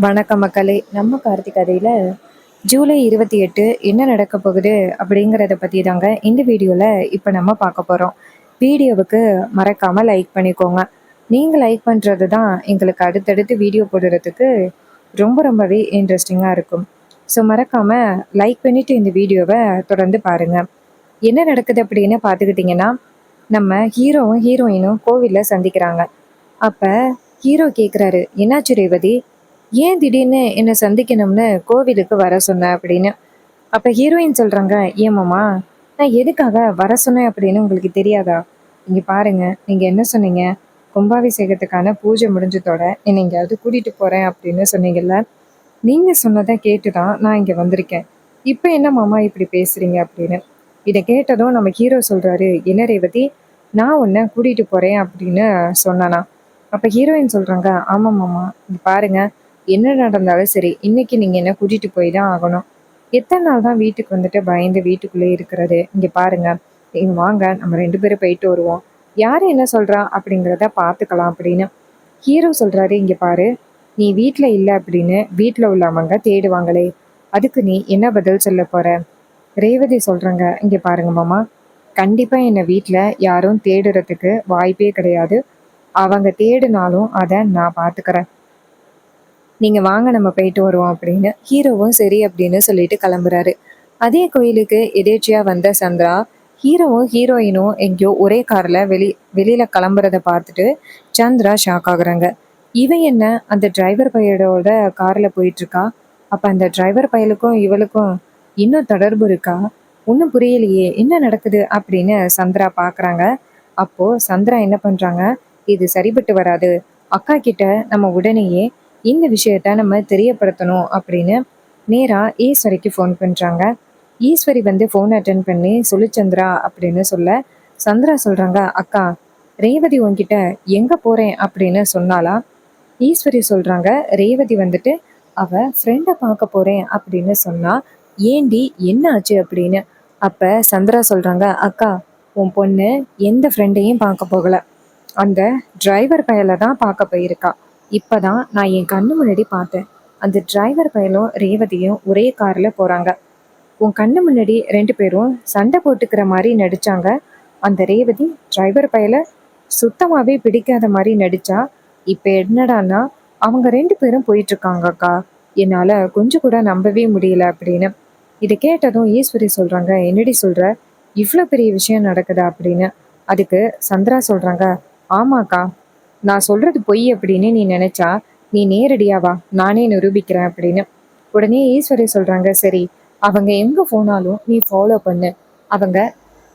வணக்கம் மக்களே. நம்ம கார்த்திக் கதையில் ஜூலை 28 என்ன நடக்க போகுது அப்படிங்கிறத பற்றி தாங்க இந்த வீடியோவில் இப்போ நம்ம பார்க்க போகிறோம். வீடியோவுக்கு மறக்காமல் லைக் பண்ணிக்கோங்க. நீங்கள் லைக் பண்ணுறது தான் எங்களுக்கு அடுத்தடுத்து வீடியோ போடுறதுக்கு ரொம்பவே இன்ட்ரெஸ்டிங்காக இருக்கும். ஸோ மறக்காமல் லைக் பண்ணிவிட்டு இந்த வீடியோவை தொடர்ந்து பாருங்கள். என்ன நடக்குது அப்படின்னு பார்த்துக்கிட்டிங்கன்னா, நம்ம ஹீரோவும் ஹீரோயினும் கோவிலில் சந்திக்கிறாங்க. அப்போ ஹீரோ கேட்குறாரு, என்னாச்சு ரேவதி, ஏன் திடீர்னு என்னை சந்திக்கணும்னு கோவிலுக்கு வர சொன்னேன் அப்படின்னு. அப்போ ஹீரோயின் சொல்கிறாங்க, ஏமாம்மா, நான் எதுக்காக வர சொன்னேன் அப்படின்னு உங்களுக்கு தெரியாதா? இங்கே பாருங்க, நீங்கள் என்ன சொன்னீங்க, கும்பாபிஷேகத்துக்கான பூஜை முடிஞ்சதோட என்னை எங்கேயாவது கூட்டிகிட்டு போகிறேன் அப்படின்னு சொன்னீங்கல்ல. நீங்கள் சொன்னதை கேட்டு தான் நான் இங்கே வந்திருக்கேன். இப்போ என்ன மாமா இப்படி பேசுகிறீங்க அப்படின்னு. இதை கேட்டதும் நம்ம ஹீரோ சொல்கிறாரு, என்ன ரேவதி, நான் உன்னை கூட்டிகிட்டு போகிறேன் அப்படின்னு சொன்னானா. அப்போ ஹீரோயின் சொல்கிறாங்க, ஆமாம் மாமா, இங்கே பாருங்க, என்ன நடந்தாலும் சரி, இன்னைக்கு நீங்கள் என்ன கூட்டிகிட்டு போய் தான் ஆகணும். எத்தனை நாள் தான் வீட்டுக்கு வந்துட்டு பயந்து வீட்டுக்குள்ளே இருக்கிறது. இங்கே பாருங்க, நீங்கள் வாங்க, நம்ம 2 பேரும் போயிட்டு வருவோம். யார் என்ன சொல்கிறா அப்படிங்கிறத பார்த்துக்கலாம் அப்படின்னு. ஹீரோ சொல்கிறாரு, இங்கே பாரு, நீ வீட்டில் இல்லை அப்படின்னு வீட்டில் உள்ளவங்க தேடுவாங்களே, அதுக்கு நீ என்ன பதில் சொல்ல போகிற? ரேவதி சொல்கிறாங்க, இங்கே பாருங்க மாமா, கண்டிப்பாக என்னை வீட்டில் யாரும் தேடுறதுக்கு வாய்ப்பே கிடையாது. அவங்க தேடினாலும் அதை நான் பார்த்துக்கிறேன். நீங்கள் வாங்க, நம்ம போயிட்டு வருவோம் அப்படின்னு ஹீரோவும் சரி அப்படின்னு சொல்லிட்டு கிளம்புறாரு. அதே கோயிலுக்கு எதேச்சியாக வந்த சந்திரா ஹீரோவும் ஹீரோயினும் எங்கேயோ ஒரே காரில் வெளியில் கிளம்புறத பார்த்துட்டு சந்திரா ஷாக் ஆகுறாங்க. இவன் என்ன அந்த டிரைவர் பையனோட காரில் போயிட்டுருக்கா? அப்போ அந்த டிரைவர் பையலுக்கும் இவளுக்கும் இன்னும் தொடர்பு இருக்கா? ஒன்றும் புரியலையே, என்ன நடக்குது அப்படின்னு சந்திரா பார்க்குறாங்க. அப்போது சந்திரா என்ன பண்ணுறாங்க, இது சரிபட்டு வராது, அக்கா கிட்ட நம்ம உடனேயே இந்த விஷயத்த நம்ம தெரியப்படுத்தணும் அப்படின்னு நேராக ஈஸ்வரிக்கு ஃபோன் பண்ணுறாங்க. ஈஸ்வரி வந்து ஃபோன் அட்டன் பண்ணி சொல்லு சந்திரா அப்படின்னு சொல்ல, சந்திரா சொல்கிறாங்க, அக்கா, ரேவதி உன்கிட்ட எங்கே போகிறேன் அப்படின்னு சொன்னாலா? ஈஸ்வரி சொல்கிறாங்க, ரேவதி வந்துட்டு அவள் ஃப்ரெண்டை பார்க்க போகிறேன் அப்படின்னு சொன்னா, ஏண்டி என்ன ஆச்சு அப்படின்னு. அப்போ சந்திரா சொல்கிறாங்க, அக்கா, உன் பொண்ணு எந்த ஃப்ரெண்டையும் பார்க்க போகலை, அந்த டிரைவர் பயலை தான் பார்க்க போயிருக்கா. இப்போதான் நான் என் கண்ணு முன்னாடி பார்த்தேன். அந்த டிரைவர் பயலும் ரேவதியும் ஒரே காரில் போகிறாங்க. உன் கண்ணு முன்னாடி 2 பேரும் சண்டை போட்டுக்கிற மாதிரி நடித்தாங்க. அந்த ரேவதி டிரைவர் பயலை சுத்தமாகவே பிடிக்காத மாதிரி நடித்தா. இப்போ என்னடான்னா அவங்க 2 பேரும் போயிட்டுருக்காங்க அக்கா. என்னால் கொஞ்சம் கூட நம்பவே முடியல அப்படின்னு. இதை கேட்டதும் ஈஸ்வரி சொல்கிறாங்க, என்னடி சொல்கிற, இவ்வளோ பெரிய விஷயம் நடக்குதா அப்படின்னு. அதுக்கு சந்திரா சொல்கிறாங்க, ஆமாக்கா, நான் சொல்கிறது பொய் அப்படின்னு நீ நினச்சா நீ நேரடியாக வா, நானே நிரூபிக்கிறேன் அப்படின்னு. உடனே ஈஸ்வரி சொல்கிறாங்க, சரி, அவங்க எங்கே போனாலும் நீ ஃபாலோ பண்ணு, அவங்க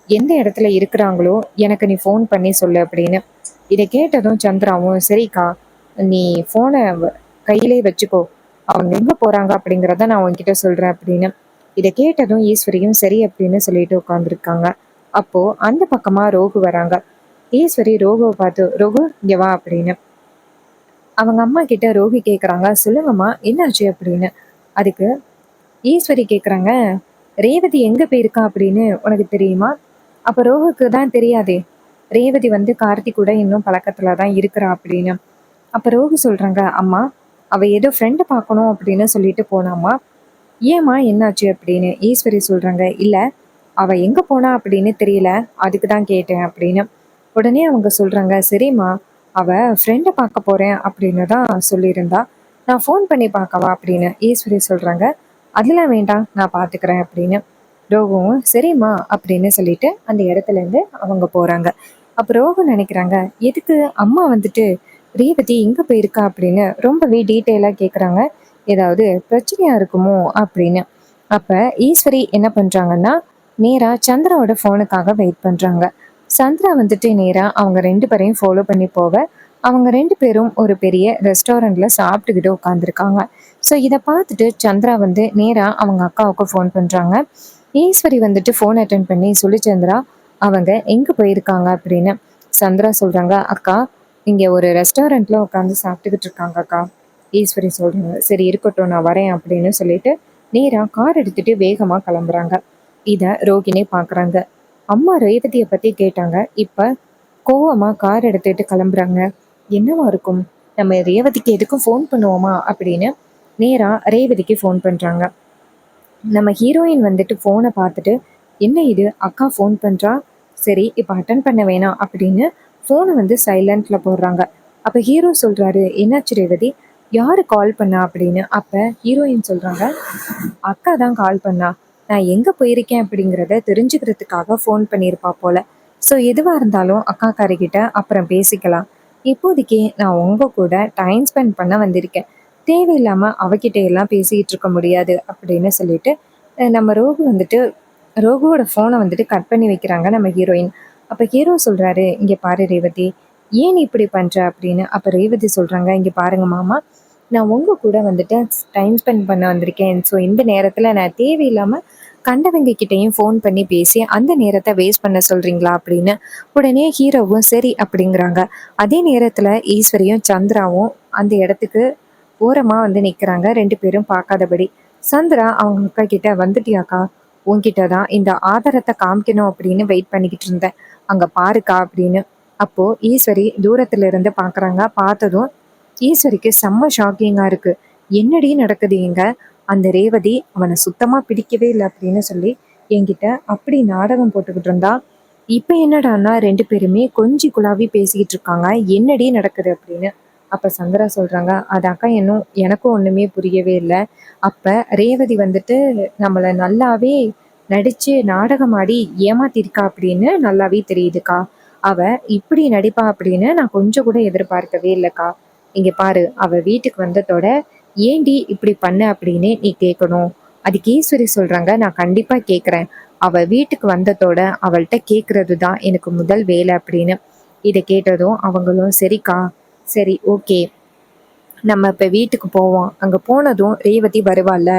எந்த இடத்துல இருக்கிறாங்களோ எனக்கு நீ ஃபோன் பண்ணி சொல்லு அப்படின்னு. இதை கேட்டதும் சந்திராவும், சரிக்கா, நீ ஃபோனை கையிலே வச்சுக்கோ, அவங்க எங்கே போகிறாங்க அப்படிங்கிறத நான் உன்கிட்ட சொல்கிறேன் அப்படின்னு. இதை கேட்டதும் ஈஸ்வரியும் சரி அப்படின்னு சொல்லிட்டு உட்காந்துருக்காங்க. அப்போது அந்த பக்கமாக ரோகு வராங்க. ஈஸ்வரி ரோகுவை பார்த்து, ரோகு இங்கே வா அப்படின்னு. அவங்க அம்மா கிட்ட ரோகி கேட்குறாங்க, சொல்லுங்கம்மா என்னாச்சு அப்படின்னு. அதுக்கு ஈஸ்வரி கேட்குறாங்க, ரேவதி எங்கே போயிருக்கா அப்படின்னு உனக்கு தெரியுமா? அப்போ ரோகுக்கு தான் தெரியாதே, ரேவதி வந்து கார்த்திக் கூட இன்னும் பழக்கத்தில் தான் இருக்கிறா அப்படின்னு. அப்போ ரோகு சொல்கிறாங்க, அம்மா, அவள் ஏதோ ஃப்ரெண்டை பார்க்கணும் அப்படின்னு சொல்லிட்டு போனாம்மா, ஏம்மா என்னாச்சு அப்படின்னு. ஈஸ்வரி சொல்கிறாங்க, இல்லை, அவள் எங்கே போனா அப்படின்னு தெரியல, அதுக்கு தான் கேட்டேன் அப்படின்னு. உடனே அவங்க சொல்கிறாங்க, சரிம்மா, அவள் ஃப்ரெண்டை பார்க்க போகிறேன் அப்படின்னு தான் சொல்லியிருந்தா, நான் ஃபோன் பண்ணி பார்க்கவா அப்படின்னு. ஈஸ்வரி சொல்கிறாங்க, அதெல்லாம் வேண்டாம், நான் பார்த்துக்கிறேன் அப்படின்னு. ரோகவும் சரிம்மா அப்படின்னு சொல்லிட்டு அந்த இடத்துலேருந்து அவங்க போகிறாங்க. அப்போ ரோகம் நினைக்கிறாங்க, எதுக்கு அம்மா வந்துட்டு ரேவதி எங்கே போயிருக்கா அப்படின்னு ரொம்பவே டீட்டெயிலாக கேட்குறாங்க, ஏதாவது பிரச்சனையாக இருக்குமோ அப்படின்னு. அப்போ ஈஸ்வரி என்ன பண்ணுறாங்கன்னா, நேராக சந்திராவோட ஃபோனுக்காக வெயிட் பண்ணுறாங்க. சந்திரா வந்துட்டு நேராக அவங்க 2 பேரையும் ஃபாலோ பண்ணி போக, அவங்க 2 பேரும் ஒரு பெரிய ரெஸ்டாரண்ட்டில் சாப்பிட்டுக்கிட்டு உட்காந்துருக்காங்க. ஸோ இதை பார்த்துட்டு சந்திரா வந்து நேராக அவங்க அக்காவுக்கு ஃபோன் பண்ணுறாங்க. ஈஸ்வரி வந்துட்டு ஃபோன் அட்டன் பண்ணி சொல்லி, சந்திரா, அவங்க எங்கே போயிருக்காங்க அப்படின்னு. சந்திரா சொல்கிறாங்க, அக்கா, இங்கே ஒரு ரெஸ்டாரண்ட்டில் உட்காந்து சாப்பிட்டுக்கிட்டு இருக்காங்க அக்கா. ஈஸ்வரி சொல்கிறாங்க, சரி இருக்கட்டும், நான் வரேன் அப்படின்னு சொல்லிட்டு நேராக கார் எடுத்துகிட்டு வேகமாக கிளம்புறாங்க. இதை ரோகிணி பார்க்குறாங்க. அம்மா ரேவதியை பற்றி கேட்டாங்க, இப்போ கோவமாக கார் எடுத்துகிட்டு கிளம்புறாங்க. என்னவா இருக்கும், நம்ம ரேவதிக்கு எதுக்கும் ஃபோன் பண்ணுவோமா அப்படின்னு நேராக ரேவதிக்கு ஃபோன் பண்ணுறாங்க. நம்ம ஹீரோயின் வந்துட்டு ஃபோனை பார்த்துட்டு, என்ன இது அக்கா ஃபோன் பண்ணுறா, சரி இப்போ அட்டன் பண்ண வேணாம் அப்படின்னு ஃபோனை வந்து சைலண்டில் போடுறாங்க. அப்போ ஹீரோ சொல்கிறாரு, என்னாச்சு ரேவதி, யார் கால் பண்ணா அப்படின்னு. அப்போ ஹீரோயின் சொல்கிறாங்க, அக்கா தான் கால் பண்ணா, நான் எங்கே போயிருக்கேன் அப்படிங்கிறத தெரிஞ்சுக்கிறதுக்காக ஃபோன் பண்ணியிருப்பா போல. ஸோ எதுவாக இருந்தாலும் அக்கா காரிக்கிட்ட அப்புறம் பேசிக்கலாம். இப்போதைக்கு நான் உங்கள் கூட டைம் ஸ்பெண்ட் பண்ண வந்திருக்கேன். தேவையில்லாமல் அவகிட்ட எல்லாம் பேசிக்கிட்டு இருக்க முடியாது அப்படின்னு சொல்லிட்டு நம்ம ரோகுவோட ஃபோனை வந்துட்டு கட் பண்ணி வைக்கிறாங்க நம்ம ஹீரோயின். அப்போ ஹீரோ சொல்கிறாரு, இங்கே பாரு ரேவதி, ஏன் நீ இப்படி பண்ணுற அப்படின்னு. அப்போ ரேவதி சொல்கிறாங்க, இங்கே பாருங்க மாமா, நான் உங்கள் கூட வந்துட்டு டைம் ஸ்பெண்ட் பண்ண வந்திருக்கேன். ஸோ இந்த நேரத்தில் நான் தேவையில்லாமல் கண்டவங்க கிட்டேயும் ஃபோன் பண்ணி பேசி அந்த நேரத்தை வேஸ்ட் பண்ண சொல்கிறீங்களா அப்படின்னு. உடனே ஹீரோவும் சரி அப்படிங்கிறாங்க. அதே நேரத்தில் ஈஸ்வரியும் சந்திராவும் அந்த இடத்துக்கு ஓரமாக வந்து நிற்கிறாங்க, ரெண்டு பேரும் பார்க்காதபடி. சந்திரா அவங்க அக்கா கிட்ட, வந்துட்டியாக்கா, உன்கிட்ட தான் இந்த ஆதாரத்தை காமிக்கணும் அப்படின்னு வெயிட் பண்ணிக்கிட்டு இருந்தேன், அங்கே பாருக்கா அப்படின்னு. அப்போது ஈஸ்வரி தூரத்துல இருந்து பார்க்குறாங்க. பார்த்ததும் ஈஸ்வரிக்கு செம்ம ஷாக்கிங்காக இருக்குது. என்னடி நடக்குது இங்க, அந்த ரேவதி அவனை சுத்தமாக பிடிக்கவே இல்லை அப்படின்னு சொல்லி என்கிட்ட அப்படி நாடகம் போட்டுக்கிட்டு இருந்தா, இப்போ என்னடான்னா ரெண்டு பேருமே கொஞ்சி குழாவி பேசிக்கிட்டு இருக்காங்க, என்னடி நடக்குது அப்படின்னு. அப்போ சந்திரா சொல்கிறாங்க, அதாக்கா எனக்கும் ஒன்றுமே புரியவே இல்லை. அப்போ ரேவதி வந்துட்டு நம்மளை நல்லாவே நடித்து நாடகமாடி ஏமாத்திருக்கா அப்படின்னு நல்லாவே தெரியுதுக்கா. அவ இப்படி நடிப்பா அப்படின்னு நான் கொஞ்சம் கூட எதிர்பார்க்கவே இல்லைக்கா. இங்கே பாரு, அவ வீட்டுக்கு வந்ததோட ஏண்டி இப்படி பண்ண அப்படின்னு நீ கேட்கணும். அதுக்கு ஈஸ்வரி சொல்கிறாங்க, நான் கண்டிப்பாக கேட்குறேன். அவள் வீட்டுக்கு வந்ததோட அவள்கிட்ட கேட்குறது தான் எனக்கு முதல் வேலை அப்படின்னு. இதை கேட்டதும் அவங்களும் சரிக்கா, சரி ஓகே, நம்ம இப்போ வீட்டுக்கு போவோம். அங்கே போனதும் ரேவதி வருவாள்ல,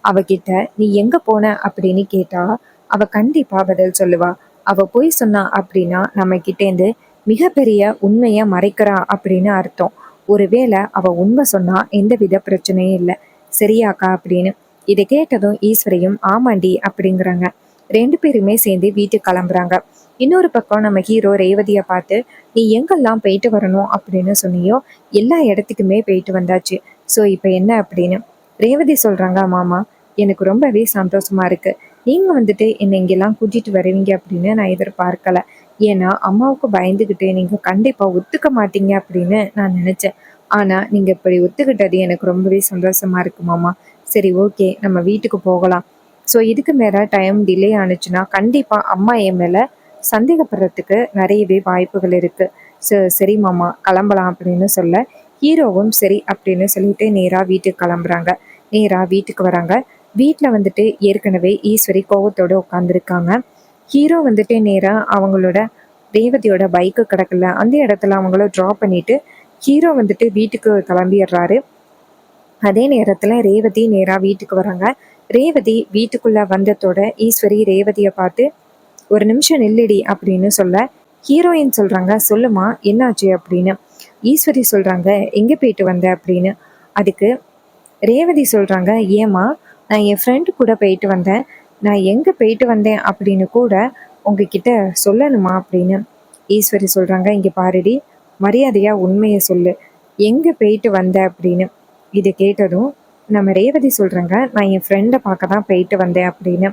அவகிட்ட நீ எங்கே போன அப்படின்னு கேட்டா அவள் கண்டிப்பாக பதில் சொல்லுவா. அவள் போய் சொன்னா அப்படின்னா நம்ம கிட்டேருந்து மிகப்பெரிய உண்மையை மறைக்கிறா அப்படின்னு அர்த்தம். ஒருவேளை அவள் உண்மை சொன்னா எந்தவித பிரச்சனையும் இல்லை, சரியாக்கா அப்படின்னு. இதை கேட்டதும் ஈஸ்வரியும் ஆமாண்டி அப்படிங்கிறாங்க. ரெண்டு பேருமே சேர்ந்து வீட்டுக்கு கிளம்புறாங்க. இன்னொரு பக்கம் நம்ம ஹீரோ ரேவதியை பார்த்து, நீ எங்கெல்லாம் போயிட்டு வரணும் அப்படின்னு சொன்னியோ எல்லா இடத்துக்குமே போயிட்டு வந்தாச்சு. ஸோ இப்போ என்ன அப்படின்னு. ரேவதி சொல்கிறாங்க, மாமா எனக்கு ரொம்பவே சந்தோஷமா இருக்கு, நீங்கள் வந்துட்டு என்னை இங்கெல்லாம் கூட்டிகிட்டு வருவீங்க அப்படின்னு நான் எதிர்பார்க்கல. ஏன்னா அம்மாவுக்கு பயந்துக்கிட்டு நீங்கள் கண்டிப்பாக ஒத்துக்க மாட்டீங்க அப்படின்னு நான் நினச்சேன். ஆனால் நீங்கள் இப்படி ஒத்துக்கிட்டது எனக்கு ரொம்பவே சந்தோஷமா இருக்கு மாமா. சரி ஓகே, நம்ம வீட்டுக்கு போகலாம். ஸோ இதுக்கு மேலே டைம் டிலே ஆனிச்சுன்னா கண்டிப்பாக அம்மா என் மேலே சந்தேகப்படுறதுக்கு நிறையவே வாய்ப்புகள் இருக்குது. சரி மாமா கிளம்பலாம் அப்படின்னு சொல்ல ஹீரோவும் சரி அப்படின்னு சொல்லிட்டு நேராக வீட்டுக்கு கிளம்புறாங்க. நேராக வீட்டுக்கு வராங்க. வீட்டில் வந்துட்டு ஏற்கனவே ஈஸ்வரி கோவத்தோடு உட்காந்துருக்காங்க. ஹீரோ வந்துட்டு நேராக அவங்களோட ரேவதியோட பைக்கு கிடக்கல அந்த இடத்துல அவங்கள ட்ராப் பண்ணிட்டு ஹீரோ வந்துட்டு வீட்டுக்கு கிளம்பிடுறாரு. அதே நேரத்தில் ரேவதி நேராக வீட்டுக்கு வராங்க. ரேவதி வீட்டுக்குள்ளே வந்ததோட ஈஸ்வரி ரேவதியை பார்த்து, ஒரு நிமிஷம் நில்லுடி அப்படின்னு சொல்ல ஹீரோயின் சொல்கிறாங்க, சொல்லுமா என்னாச்சு அப்படின்னு. ஈஸ்வரி சொல்கிறாங்க, எங்கே போயிட்டு வந்த அப்படின்னு. அதுக்கு ரேவதி சொல்கிறாங்க, ஏமா நான் என் ஃப்ரெண்டு கூட போயிட்டு வந்தேன், நான் எங்கே போயிட்டு வந்தேன் அப்படின்னு கூட உங்ககிட்ட சொல்லணுமா அப்படின்னு. ஈஸ்வரி சொல்கிறாங்க, இங்கே பாருடி, மரியாதையாக உண்மையை சொல்லு, எங்கே போயிட்டு வந்த அப்படின்னு. இதை கேட்டதும் நம்ம ரேவதி சொல்கிறாங்க, நான் என் ஃப்ரெண்டை பார்க்க தான் போயிட்டு வந்தேன் அப்படின்னு.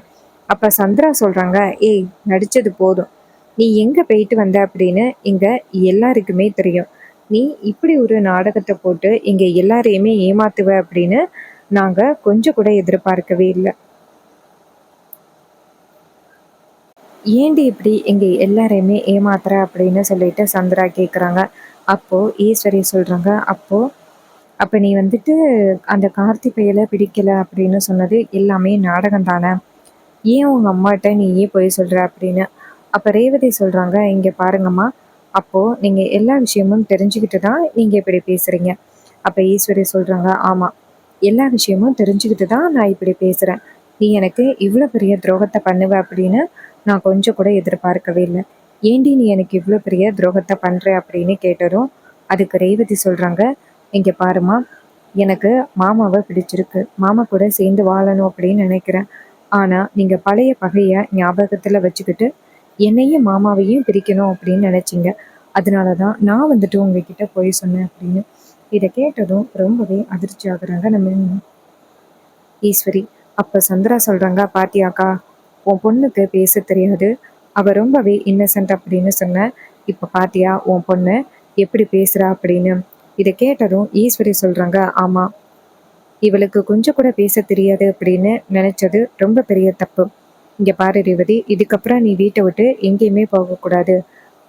அப்போ சந்திரா சொல்கிறாங்க, ஏய் நடித்தது போதும், நீ எங்கே போயிட்டு வந்த அப்படின்னு இங்கே எல்லாருக்குமே தெரியும். நீ இப்படி ஒரு நாடகத்தை போட்டு இங்கே எல்லாரையுமே ஏமாத்துவ அப்படின்னு நாங்கள் கொஞ்சம் கூட எதிர்பார்க்கவே இல்லை. ஏண்டி இப்படி இங்கே எல்லாரையுமே ஏமாத்துற அப்படின்னு சொல்லிட்டு சந்திரா கேட்குறாங்க. அப்போது ஈஸ்வரி சொல்கிறாங்க, அப்போ நீ வந்துட்டு அந்த கார்த்திகையில் பிடிக்கலை அப்படின்னு சொன்னது எல்லாமே நாடகம் தானே, ஏன் உங்கள் அம்மாட்ட நீ ஏன் போய் சொல்கிற அப்படின்னு. அப்போ ரேவதி சொல்கிறாங்க, இங்கே பாருங்கம்மா, அப்போது நீங்கள் எல்லா விஷயமும் தெரிஞ்சுக்கிட்டு தான் நீங்கள் இப்படி பேசுகிறீங்க. அப்போ ஈஸ்வரி சொல்கிறாங்க, ஆமாம், எல்லா விஷயமும் தெரிஞ்சுக்கிட்டு தான் நான் இப்படி பேசுகிறேன். நீ எனக்கு இவ்வளோ பெரிய துரோகத்தை பண்ணுவ அப்படின்னு நான் கொஞ்சம் கூட எதிர்பார்க்கவே இல்லை. ஏண்டி நீ எனக்கு இவ்வளோ பெரிய துரோகத்தை பண்ணுற அப்படின்னு கேட்டதும் அதுக்கு ரேவதி சொல்கிறாங்க, இங்கே பாருமா, எனக்கு மாமாவை பிடிச்சிருக்கு, மாமா கூட சேர்ந்து வாழணும் அப்படின்னு நினைக்கிறேன். ஆனால் நீங்கள் பழைய பகையை ஞாபகத்தில் வச்சுக்கிட்டு என்னையும் மாமாவையும் பிரிக்கணும் அப்படின்னு நினச்சிங்க. அதனால தான் நான் வந்துட்டு உங்ககிட்ட போய் சொன்னேன் அப்படின்னு. இதை கேட்டதும் ரொம்பவே அதிர்ச்சி ஆகுறாங்க நம்ம ஈஸ்வரி. அப்ப சந்திரா சொல்றாங்க, பாத்தியாக்கா, உன் பொண்ணுக்கு பேச தெரியாது, அவ ரொம்பவே இன்னசென்ட் அப்படின்னு சொன்ன. இப்ப பாத்தியா உன் பொண்ணு எப்படி பேசுறா அப்படின்னு. இதை கேட்டதும் ஈஸ்வரி சொல்றாங்க, ஆமா, இவளுக்கு கொஞ்சம் கூட பேச தெரியாது அப்படின்னு நினைச்சது ரொம்ப பெரிய தப்பு. இங்க பாரு ரேவதி, இதுக்கப்புறம் நீ வீட்டை விட்டு எங்கேயுமே போகக்கூடாது.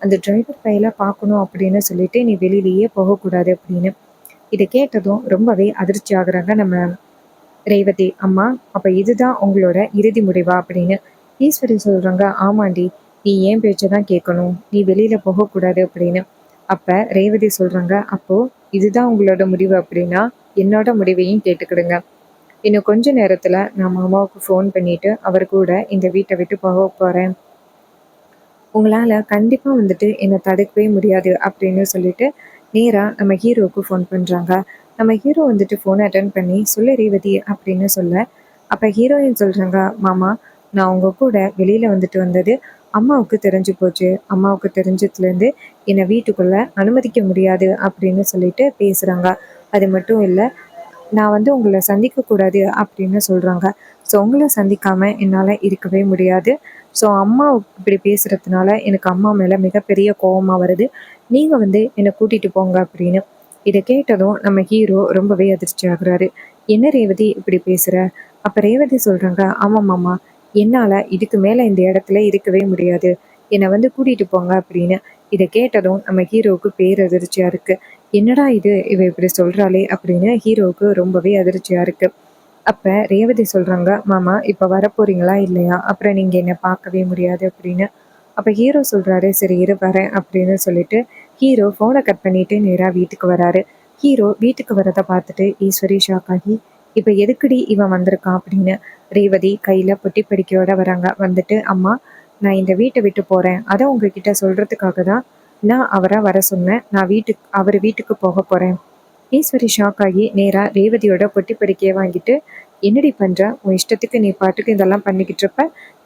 அந்த டிரைவர் பையில பார்க்கணும் அப்படின்னு சொல்லிட்டு நீ வெளியிலேயே போகக்கூடாது அப்படின்னு. இதை கேட்டதும் ரொம்பவே அதிர்ச்சி ஆகுறாங்க நம்ம ரேவதி. அம்மா, அப்ப இதுதான் உங்களோட இறுதி முடிவா அப்படின்னு. ஈஸ்வரி சொல்றாங்க, ஆமாண்டி, நீ ஏன் பேச்சதான் கேட்கணும், நீ வெளியில போகக்கூடாது அப்படின்னு. அப்ப ரேவதி சொல்றாங்க, அப்போ இதுதான் உங்களோட முடிவு அப்படின்னா என்னோட முடிவையும் கேட்டுக்கிடுங்க. இன்னும் கொஞ்ச நேரத்துல நான் மாமாவுக்கு ஃபோன் பண்ணிட்டு அவர் கூட இந்த வீட்டை விட்டு போக போறேன். உங்களால கண்டிப்பா வந்துட்டு என்னை தடுக்கவே முடியாது அப்படின்னு சொல்லிட்டு நேரா நம்ம ஹீரோவுக்கு ஃபோன் பண்றாங்க. நம்ம ஹீரோ வந்துட்டு ஃபோன் அட்டன் பண்ணி, சொல்லு ரேவதி அப்படின்னு சொல்ல, அப்ப ஹீரோயின் சொல்றாங்க, மாமா, நான் உங்க கூட வெளியில வந்துட்டு வந்தது அம்மாவுக்கு தெரிஞ்சு போச்சு. அம்மாவுக்கு தெரிஞ்சதுலேருந்து என்னை வீட்டுக்குள்ள அனுமதிக்க முடியாது அப்படின்னு சொல்லிட்டு பேசுறாங்க. அது மட்டும் இல்லை, நான் வந்து உங்களை சந்திக்கக்கூடாது அப்படின்னு சொல்கிறாங்க. ஸோ உங்களை சந்திக்காமல் என்னால் இருக்கவே முடியாது. ஸோ அம்மா இப்படி பேசுகிறதுனால எனக்கு அம்மா மேலே மிகப்பெரிய கோபமாக வருது. நீங்கள் வந்து என்னை கூட்டிகிட்டு போங்க அப்படின்னு. இதை கேட்டதும் நம்ம ஹீரோ ரொம்பவே அதிர்ச்சி ஆகுறாரு. என்ன ரேவதி இப்படி பேசுகிற? அப்போ ரேவதி சொல்கிறாங்க, ஆமாம் மாமா, என்னால் இதுக்கு மேலே இந்த இடத்துல இருக்கவே முடியாது, என்னை வந்து கூட்டிகிட்டு போங்க அப்படின்னு. இதை கேட்டதும் நம்ம ஹீரோவுக்கு பேரதிர்ச்சியாக இருக்குது. என்னடா இது, இவ இப்படி சொல்றாளே அப்படின்னு ஹீரோவுக்கு ரொம்பவே அதிர்ச்சியா இருக்கு. அப்ப ரேவதி சொல்றாங்க, மாமா, இப்ப வரப்போறீங்களா இல்லையா, அப்புறம் நீங்க என்ன பார்க்கவே முடியாது அப்படின்னு. அப்ப ஹீரோ சொல்றாரு, சரி இரு வரேன் அப்படின்னு சொல்லிட்டு ஹீரோ போனை கட் பண்ணிட்டு நேரா வீட்டுக்கு வராரு. ஹீரோ வீட்டுக்கு வரதை பார்த்துட்டு ஈஸ்வரி ஷாக் ஆகி, இப்ப எதுக்குடி இவன் வந்திருக்கான் அப்படின்னு. ரேவதி கையில பொட்டி படிக்கையோட வராங்க. வந்துட்டு, அம்மா, நான் இந்த வீட்டை விட்டு போறேன், அதை உங்ககிட்ட சொல்றதுக்காக தான் நான் அவரை வர சொன்னேன். நான் அவர் வீட்டுக்கு போக போறேன். ஈஸ்வரி ஷாக் ஆகி நேரா ரேவதியோட பொட்டி படிக்கையை வாங்கிட்டு, என்னடி பண்ற, உன் இஷ்டத்துக்கு நீ பாட்டுக்கு இதெல்லாம் பண்ணிக்கிட்டு இருப்ப,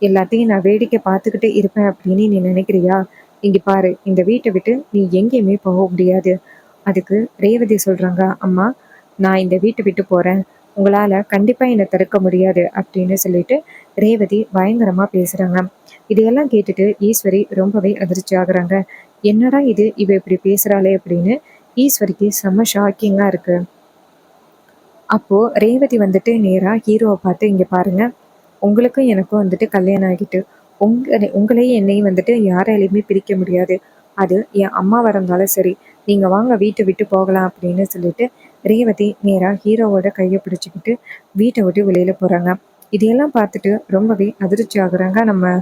எல்லாத்தையும் நான் வேடிக்கை பார்த்துக்கிட்டு இருப்பேன் அப்படின்னு நீ நினைக்கிறியா? இங்க பாரு, இந்த வீட்டை விட்டு நீ எங்கேயுமே போக முடியாது. அதுக்கு ரேவதி சொல்றாங்க, அம்மா, நான் இந்த வீட்டை விட்டு போறேன், உங்களால கண்டிப்பா என்னை தடுக்க முடியாது அப்படின்னு சொல்லிட்டு ரேவதி பயங்கரமா பேசுறாங்க. இதையெல்லாம் கேட்டுட்டு ஈஸ்வரி ரொம்பவே அதிர்ச்சி ஆகுறாங்க. என்னடா இது, இவ இப்படி பேசுறாளே அப்படின்னு ஈஸ்வரிக்கு செம்ம ஷாக்கிங்கா இருக்கு. அப்போ ரேவதி வந்துட்டு நேரா ஹீரோவை பார்த்து, இங்க பாருங்க, உங்களுக்கும் எனக்கும் வந்துட்டு கல்யாணம் ஆகிட்டு, உங்களையும் என்னையும் வந்துட்டு யாராலையுமே பிரிக்க முடியாது. அது என் அம்மாவா இருந்தாலும் சரி, நீங்க வாங்க வீட்டை விட்டு போகலாம் அப்படின்னு சொல்லிட்டு ரேவதி நேரா ஹீரோவோட கையை பிடிச்சிக்கிட்டு வீட்டை விட்டு வெளியில போறாங்க. இதையெல்லாம் பார்த்துட்டு ரொம்பவே அதிர்ச்சி ஆகுறாங்க நம்ம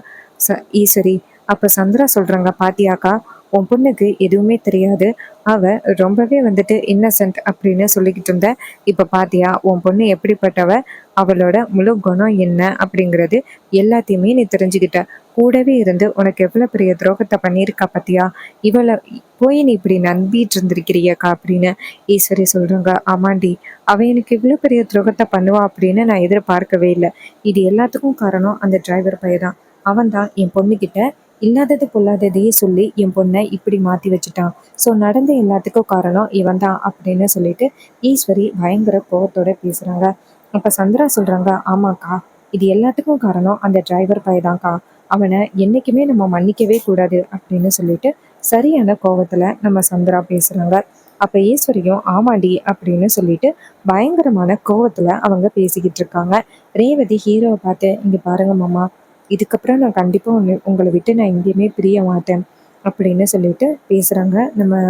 ஈஸ்வரி. அப்ப சந்திரா சொல்றாங்க, பாத்தியாக்கா, உன் பொண்ணுக்கு எதுவுமே தெரியாது, அவ ரொம்பவே வந்துட்டு இன்னசென்ட் அப்படின்னு சொல்லிக்கிட்டு இருந்த. இப்ப பாத்தியா உன் பொண்ணு எப்படிப்பட்டவ, அவளோட முழு குணம் என்ன அப்படிங்கிறது எல்லாத்தையுமே நீ தெரிஞ்சுக்கிட்ட. கூடவே இருந்து உனக்கு எவ்வளவு பெரிய துரோகத்தை பண்ணியிருக்கா பாத்தியா, இவளை போய் நீ இப்படி நம்பிட்டு இருந்திருக்கிறியக்கா அப்படின்னு ஈஸ்வரி சொல்றாங்க. ஆமாண்டி, அவ எனக்கு இவ்வளவு பெரிய துரோகத்தை பண்ணுவா அப்படின்னு நான் எதிர்பார்க்கவே இல்லை. இது எல்லாத்துக்கும் காரணம் அந்த டிரைவர் பையன். அவன் தான் என் பொண்ணுகிட்ட இல்லாதது பொல்லாததையே சொல்லி என் பொண்ணை இப்படி மாற்றி வச்சுட்டான். ஸோ நடந்த எல்லாத்துக்கும் காரணம் இவன் தான் அப்படின்னு சொல்லிட்டு ஈஸ்வரி பயங்கர கோவத்தோட பேசுகிறாங்க. அப்போ சந்திரா சொல்கிறாங்க, ஆமாக்கா, இது எல்லாத்துக்கும் காரணம் அந்த டிரைவர் பையதான்க்கா, அவனை என்றைக்குமே நம்ம மன்னிக்கவே கூடாது அப்படின்னு சொல்லிட்டு சரியான கோவத்தில் நம்ம சந்திரா பேசுகிறாங்க. அப்போ ஈஸ்வரியும் ஆமாண்டி அப்படின்னு சொல்லிட்டு பயங்கரமான கோவத்தில் அவங்க பேசிக்கிட்டு இருக்காங்க. ரேவதி ஹீரோவை பார்த்து, இங்கே பாருங்க மாமா, இதுக்கப்புறம் நான் கண்டிப்பாக உங்களை விட்டு நான் எங்கேயுமே பிரிய மாட்டேன் அப்படின்னு சொல்லிட்டு பேசுகிறாங்க நம்ம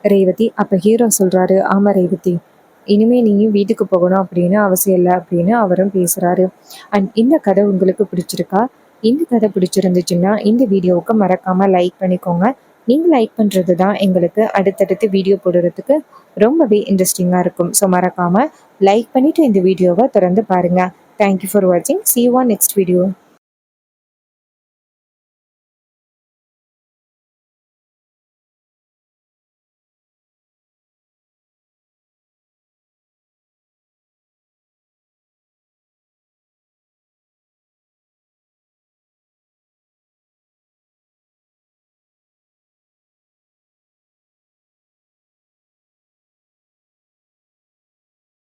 ரேவதி. அப்போ ஹீரோ சொல்கிறாரு, ஆமாம் ரேவதி, இனிமேல் நீயும் வீட்டுக்கு போகணும் அப்படின்னு அவசியம் இல்லை அப்படின்னு அவரும் பேசுகிறாரு. அண்ட் இந்த கதை உங்களுக்கு பிடிச்சிருக்கா? இந்த கதை பிடிச்சிருந்துச்சுன்னா இந்த வீடியோவுக்கு மறக்காமல் லைக் பண்ணிக்கோங்க. நீங்கள் லைக் பண்ணுறது தான் எங்களுக்கு அடுத்தடுத்து வீடியோ போடுறதுக்கு ரொம்பவே இன்ட்ரெஸ்டிங்காக இருக்கும். ஸோ மறக்காமல் லைக் பண்ணிவிட்டு இந்த வீடியோவை தொடர்ந்து பாருங்கள். தேங்க்யூ ஃபார் வாட்சிங். See you on next video.